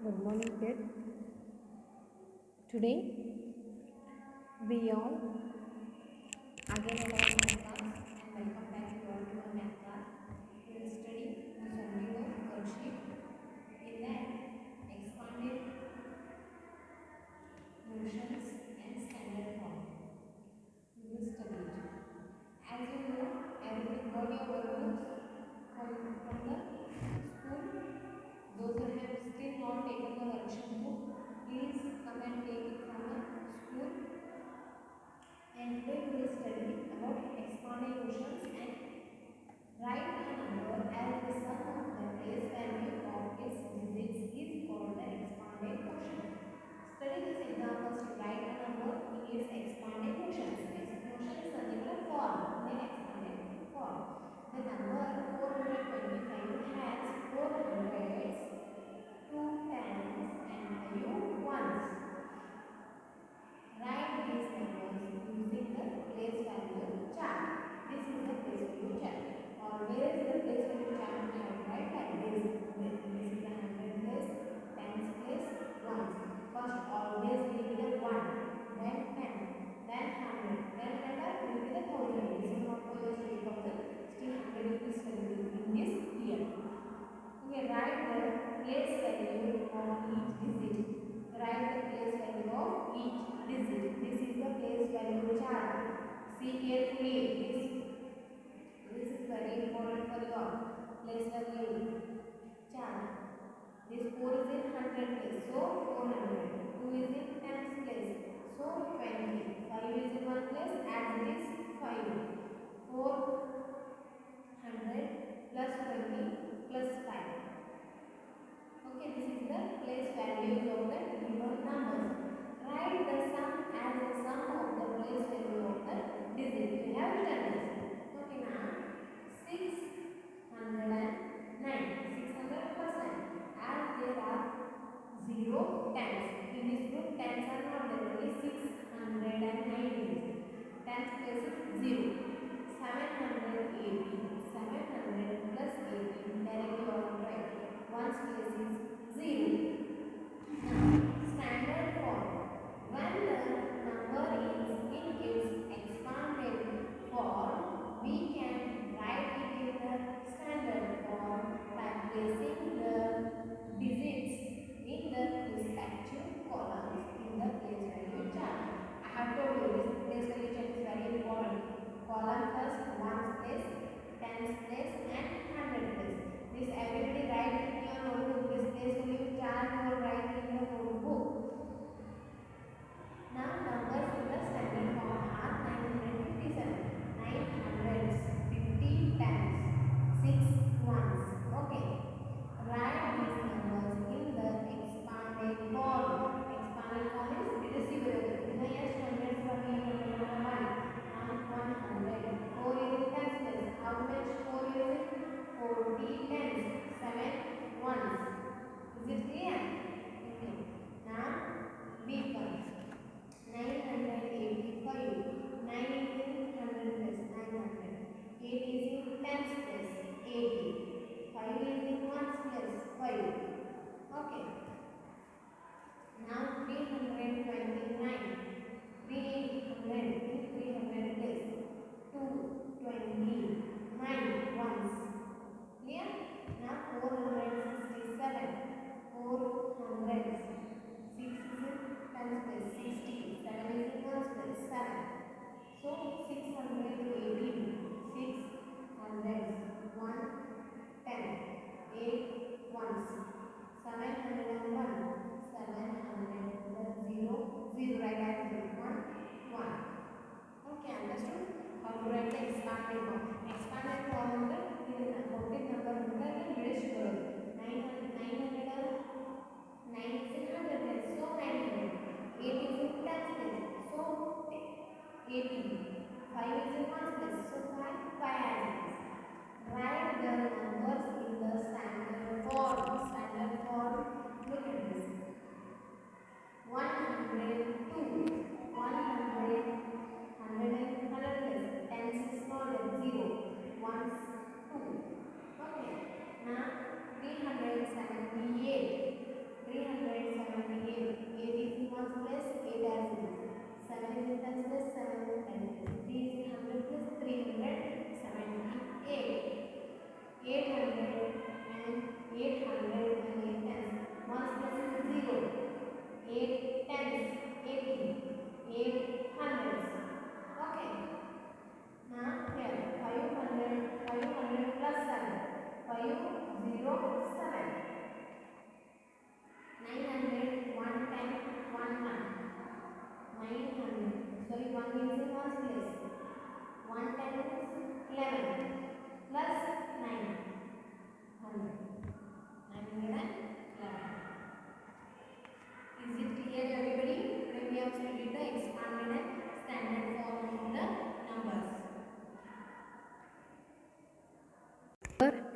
Good morning, kids. Today we all again at our math class and welcome back you all to our math class. We will study the solving of worksheet in that expanded notions and standard form. We will study it. As you know, everybody got your workbooks from the school. Those who have still not taken the worksheet book, please come and take it from the school. And today we will study about expanding notions and write a number as the sum of the place value of its digits is called the expanded quotient. Study these examples to write a number in its expanded quotients. This quotient is nothing but form in an expanded form. The number 425 has 4 hundreds, 2 tens and a few ones. Write these numbers using the place value chart. This is the place value chart. Always the place value chart we have write like this. This is the hundred place, tens place, ones. First always will be the 1, then 10, then 100, then later will be the 1000. This is not for your study thousand. Still 100 is studied in this year. Okay, write the place value of each digit. Write the place value of each digit. This is the place value chart. See carefully. This is very important for your place value chart. This 4 is in 100 place, so 400. 2 is in 10th place, so 20. 5 is in 1 place, add this 5. 400 plus 20 plus 5. Okay, this is the place values of the given numbers. Write the sum as the sum of the place value of the digit. You have written this. Okay, now 609. 600%. As there are 0 tens. In this group, tens are not there. Only 690. Tens place is 0. 780. 700 plus 80. Directly on right. One's place is 0. Standard form. When the number is in its expanded form, we can write it in the standard form by placing the digits in the respective columns in the place value chart. I have told you this place value chart is very important. Column first, ones place, tens place, and 100 place. This everybody write in your notebook. This place value chart you will write in the notebook. Now numbers in the standard form are 957, 900s, 50 tens, 6 ones. Okay. Write these numbers in the expanded form. Expanded form is reciprocal. The highest hundreds from here 1. Now 100, 400,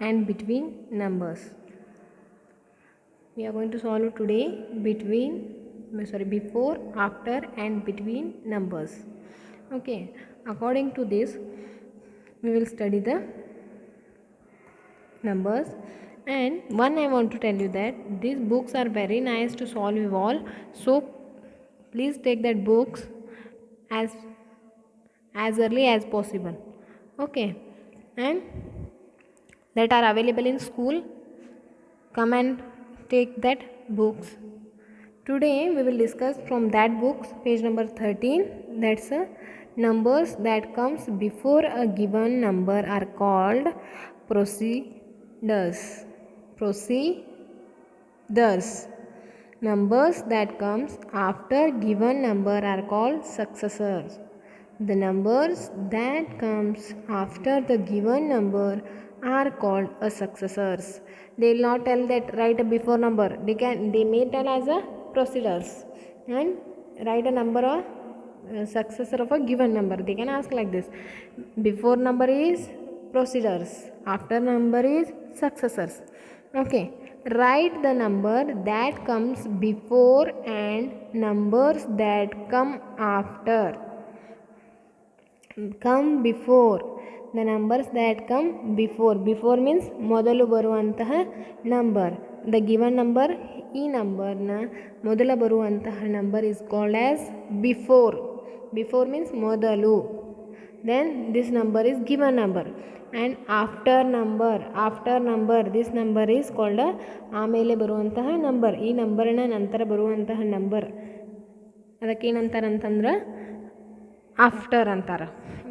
and between numbers. We are going to solve today before, after and between numbers. Okay, according to this we will study the numbers. And one I want to tell you that these books are very nice to solve you all, so please take that books as early as possible. Okay, and that are available in school, come and take that books. Today we will discuss from that books page number 13. That's numbers that comes before a given number are called procedures. Numbers that comes after given number are called successors. The numbers that comes after the given number are called a successors. They will not tell that write a before number. They may tell as a procedures and write a number or successor of a given number. They can ask like this: before number is procedures, after number is successors. Okay, write the number that comes before and numbers that come after. Come before, the numbers that come before means ಮೊದಲು ಬರುವಂತಹ number. The given number, ಈ ನಂಬರ್ನ ಮೊದಲ ಬರುವಂತಹ number is called as before means ಮೊದಲು. Then this number is given number. And after number this number is called ಆಮೇಲೆ ಬರುವಂತಹ number. ಈ ನಂಬರ್ನ ನಂತರ ಬರುವಂತಹ ನಂಬರ್ ಅದಕ್ಕೆ ಏನಂತಾರೆ ಅಂತಂದ್ರೆ ಆಫ್ಟರ್ ಅಂತಾರೆ.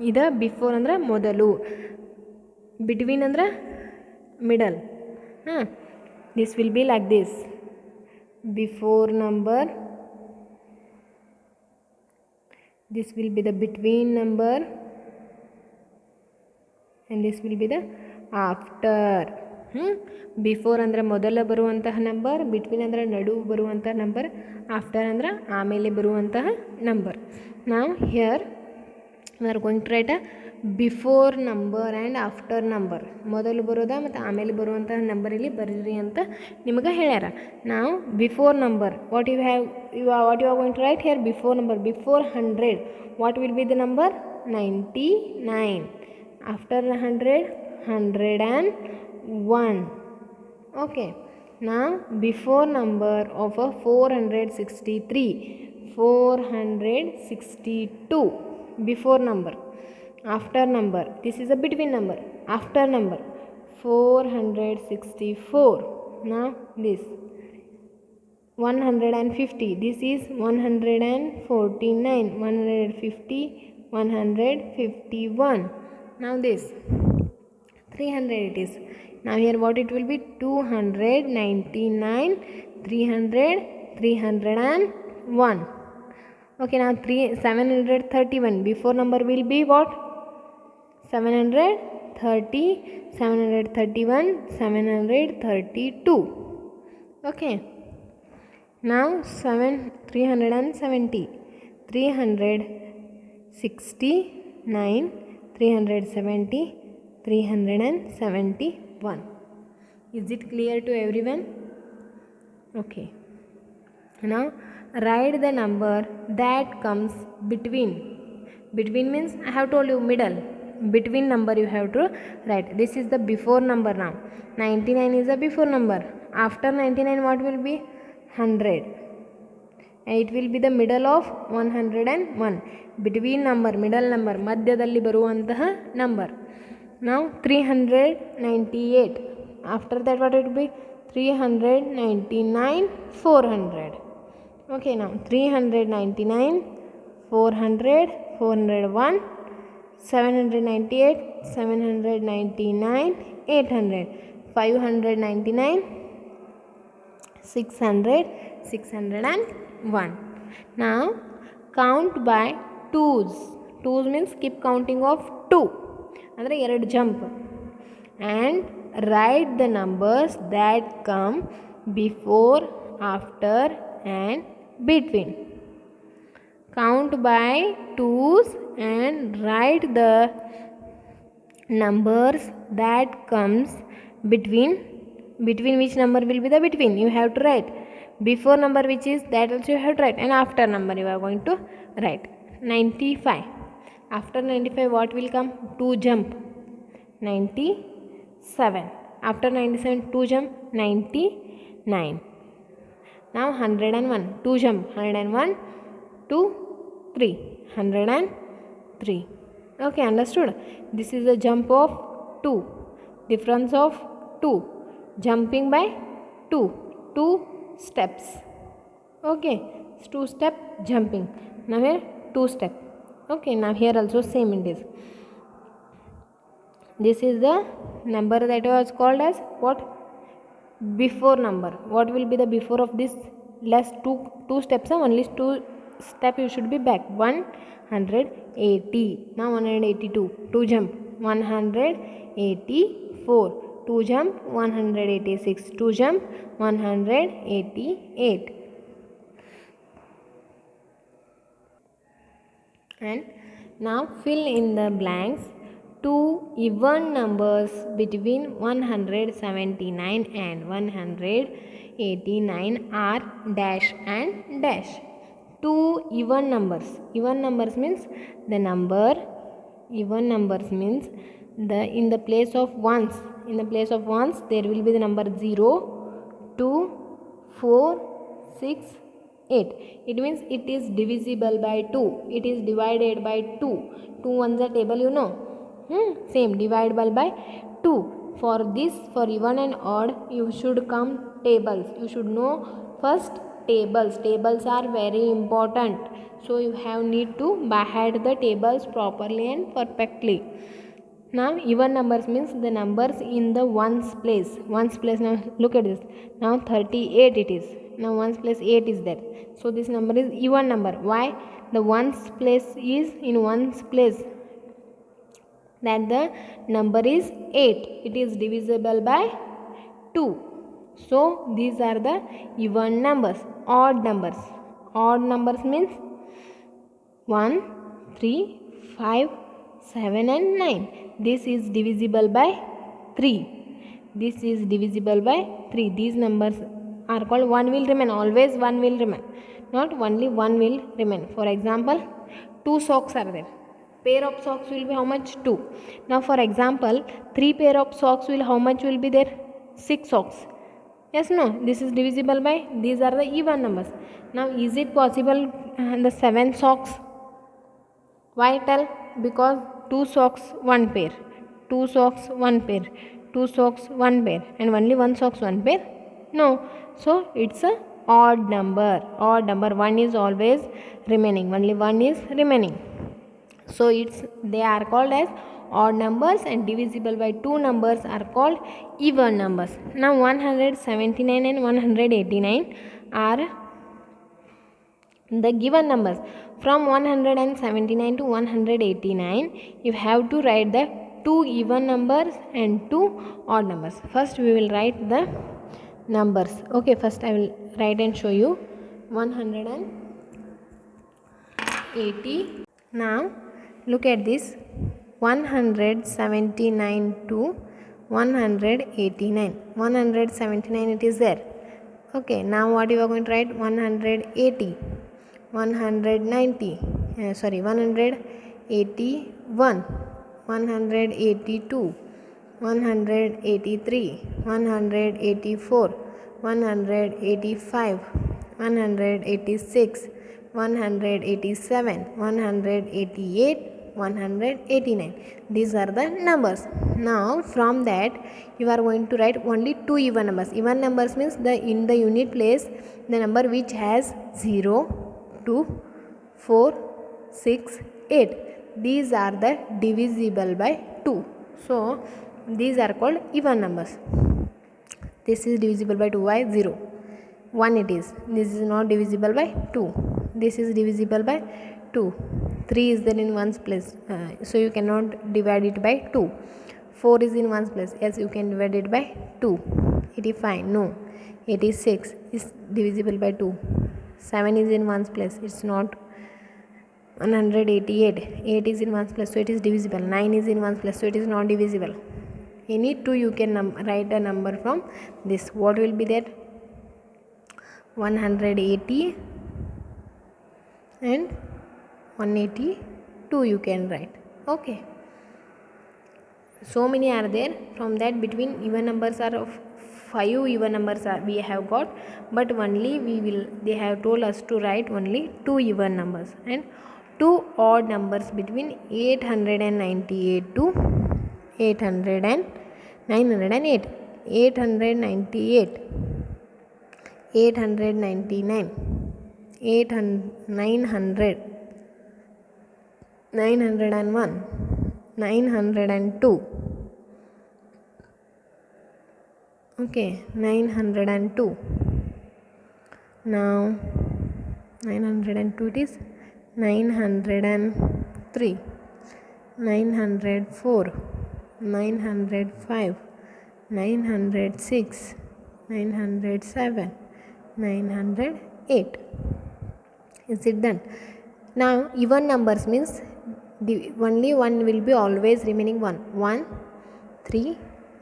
ಇದು ಬಿಫೋರ್ ಅಂದ್ರೆ ಮೊದಲು, ಬಿಟ್ವೀನ್ ಅಂದ್ರೆ middle. This will be like this: before number, this will be the between number, and this will be the after. Before ಅಂದರೆ ಮೊದಲ ಬರುವಂತಹ ನಂಬರ್, ಬಿಟ್ವೀನ್ ಅಂದರೆ ನಡುವು ಬರುವಂತಹ ನಂಬರ್, ಆಫ್ಟರ್ ಅಂದರೆ ಆಮೇಲೆ ಬರುವಂತಹ ನಂಬರ್. ನಾವು here we are going to write a before number and after number. ಮೊದಲು ಬರೋದ ಮತ್ತು ಆಮೇಲೆ ಬರುವಂತಹ ನಂಬರ್ ಇಲ್ಲಿ ಬರೀರಿ ಅಂತ ನಿಮಗೆ ಹೇಳ್ಯಾರ. ನಾವು before number what you are going to write here: before number. Before 100 what will be the number? 99. After 100, 101. Okay, now before number of a 463, 462. Before number. After number, this is a between number. After number 464. Now this 150, this is 149, 150, 151. Now this 300 it is. Now here what it will be? 299, 300, 301. Okay, now 731. Before number will be what? 730, 731, 732. Okay, now 370, 369, 370, 371. Is it clear to everyone? Okay, now write the number that comes between. Between means I have told you middle. Between number you have to write. This is the before number. Now 99 is the before number. After 99 what will be? 100. And it will be the middle of 101. Between number, middle number, ಮಧ್ಯದಲ್ಲಿ ಬರುವಂತಹ number. Now 398. After that what it will be? 399, 400. Okay, now 399, 400, 401, 798, 799, 800, 599, 600, 601. Now count by twos. Twos means keep counting of 2. ಅಂದರೆ 2 jump. And write the numbers that come before, after and between. Count by twos and write the numbers that comes between which number will be the between, you have to write. Before number which is, that also you have to write, and after number you are going to write. 95. After 95 what will come? 2 jump. 97. After 97 2 jump. 99. Now 101. 2 jump. 101. 2 3. 103. Okay, understood? This is a jump of 2. Difference of 2. Jumping by 2. 2 steps. Okay, 2 step jumping. Now here 2 step. Okay, now here also same it is. This is the number that was called as what? Before number. What will be the before of this? Less two steps. Only 2 step you should be back. 180. Now 182. 2 jump. 184. 2 jump. 186. 2 jump. 188. And now fill in the blanks. 2 even numbers between 179 and 189 are dash and dash. 2 even numbers. Even numbers means the number. Even numbers means in the place of ones. In the place of ones there will be the number 0, 2, 4, 6, 8. It means it is divisible by 2. It is divided by 2. 2 ones are table, you know. Same, divisible by 2. For this, for even and odd, you should come tables. You should know first tables. Tables are very important. So you have need to by head the tables properly and perfectly. Now even numbers means the numbers in the ones place. Ones place, now look at this. Now 38 it is. Now ones place 8 is there. So this number is even number. Why? The ones place is in ones place. That the number is 8. It is divisible by 2. So these are the even numbers. Odd numbers. Odd numbers means 1, 3, 5, 7 and 9. This is divisible by 3. This is divisible by 3. These numbers are called 1 will remain. Always 1 will remain. Not only 1 will remain. For example, 2 socks are there. Pair of socks will be how much? 2. Now for example, 3 pair of socks will how much will be there? 6 socks. Yes, no, this is divisible by, these are the even numbers. Now is it possible the 7 socks? Why tell? Because 2 socks 1 pair, 2 socks 1 pair, 2 socks 1 pair, and only 1 socks 1 pair? No. So it's a odd number. Odd number. 1 is always remaining. Only 1 is remaining. So they are called as odd numbers, and divisible by 2 numbers are called even numbers. Now 179 and 189 are the given numbers. From 179 to 189 you have to write the 2 even numbers and 2 odd numbers. First we will write the numbers. Okay, first I will write and show you. 180. Now look at this. 179 to 189. 179 it is there. Okay, now what you are going to write? 180, 190, 181, 182, 183, 184, 185, 186, 187, 188, 189. These are the numbers. Now from that you are going to write only 2 even numbers. Even numbers means in the unit place the number which has 0, 2, 4, 6, 8. These are the divisible by 2. So these are called even numbers. This is divisible by 2. Why? 0. 1 it is. This is not divisible by 2. This is divisible by 2. 3 is there in 1's place. So you cannot divide it by 2. 4 is in 1's place. Yes, you can divide it by 2. 85. No. 86 is divisible by 2. 7 is in 1's place. It's not. 188. 8 is in 1's place. So it is divisible. 9 is in 1's place. So it is not divisible. Any two you can write a number from this. What will be that? 180 and 182 you can write. Okay. So many are there. From that, between even numbers are of 5 even numbers are we have got, but only they have told us to write only 2 even numbers and 2 odd numbers between 898 to 800 and 908. 898, 899, 800, 900, 901, 902. Okay, 902. Now 902 it is 903, 904, 905, 906, 907, 908. Is it done? Now even numbers means the only one will be always remaining 1. 1, 3,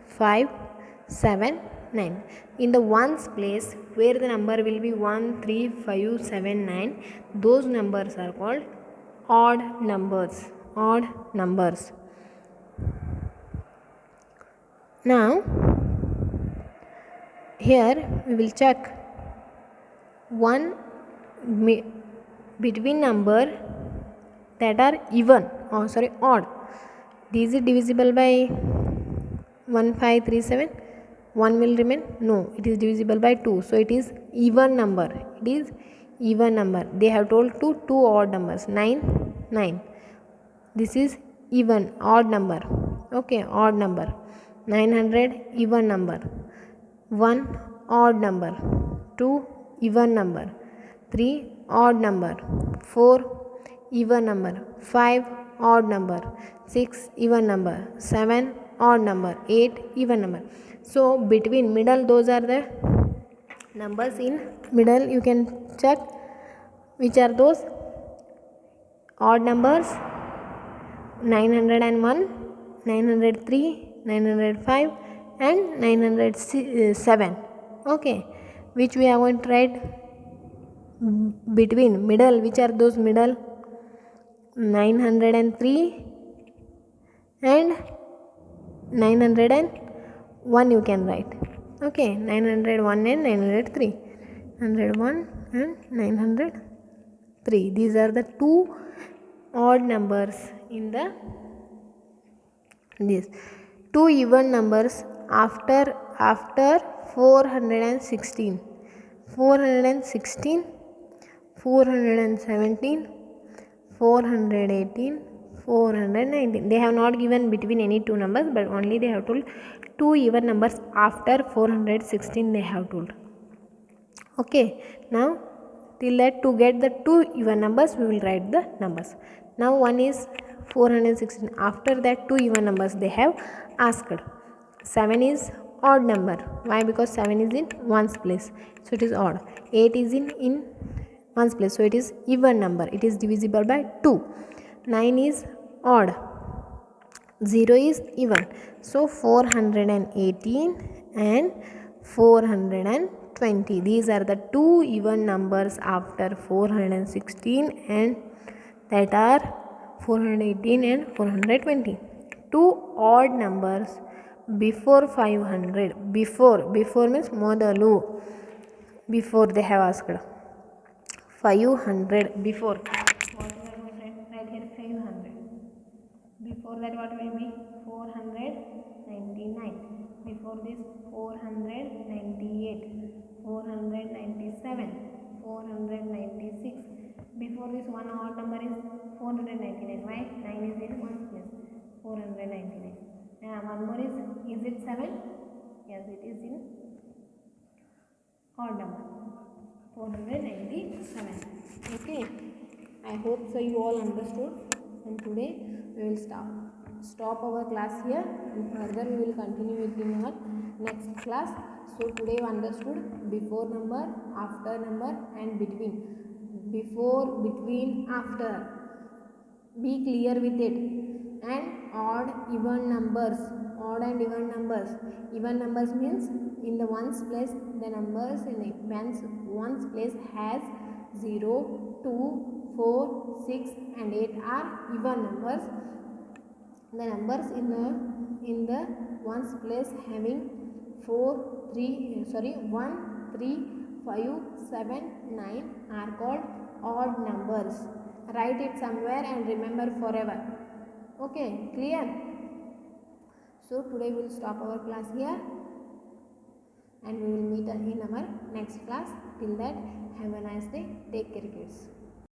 5, 7, 9. In the ones place where the number will be 1, 3, 5, 7, 9, those numbers are called odd numbers. Odd numbers. Now here we will check one between number that are even odd. Is it divisible by 1537? 1 will remain? No, it is divisible by 2. So it is even number. It is even number. They have told two odd numbers. 9, 9. This is even odd number. Okay, odd number. 900 even number. 1 odd number. 2 even number. 3 odd number. 4 even number. 5 odd number. 6 even number. 7 odd number. 8 even number. So between middle, those are the numbers in middle. You can check which are those odd numbers. 901, 903, 905 and 907. Okay, which we are going to write between middle. Which are those middle? 903 and 901 you can write. Okay, 901 and 903. 901 and 903. These are the two odd numbers in the this. Two even numbers after 416. 416, 417, 418, 419. They have not given between any two numbers, but only they have told two even numbers after 416 they have told. Okay, now till that, to get the two even numbers we will write the numbers. Now one is 416. After that, two even numbers they have asked. 7 is odd number. Why? Because 7 is in ones place, so it is odd. 8 is in ones place, so it is even number. It is divisible by 2. 9 is odd. 0 is even. So 418 and 420. These are the two even numbers after 416 and that are 418 and 420. Two odd numbers before 500. Before means modalu. Before they have asked 500. Before. What we are going to write here? 500. Before that, what will be? 499. Before this, 498, 497, 496. Before this, one odd number is 499. Why? 9 is in one place. 499. One more is it 7? Yes, it is in odd number. 497. Okay. I hope so you all understood. And today we will stop our class here, and further we will continue it in our next class. So today we understood before number, after number and between. Before, between, after. Be clear with it. And odd even numbers. odd and even numbers. Even numbers means in the ones place, the numbers in the ones place has 0, 2, 4, 6 and 8 are even numbers. The numbers in the ones place having 1, 3, 5, 7, 9 are called odd numbers. Write it somewhere and remember forever. Okay, clear? So today we will stop our class here and we will meet in our next class. Till that, have a nice day. Take care, kids.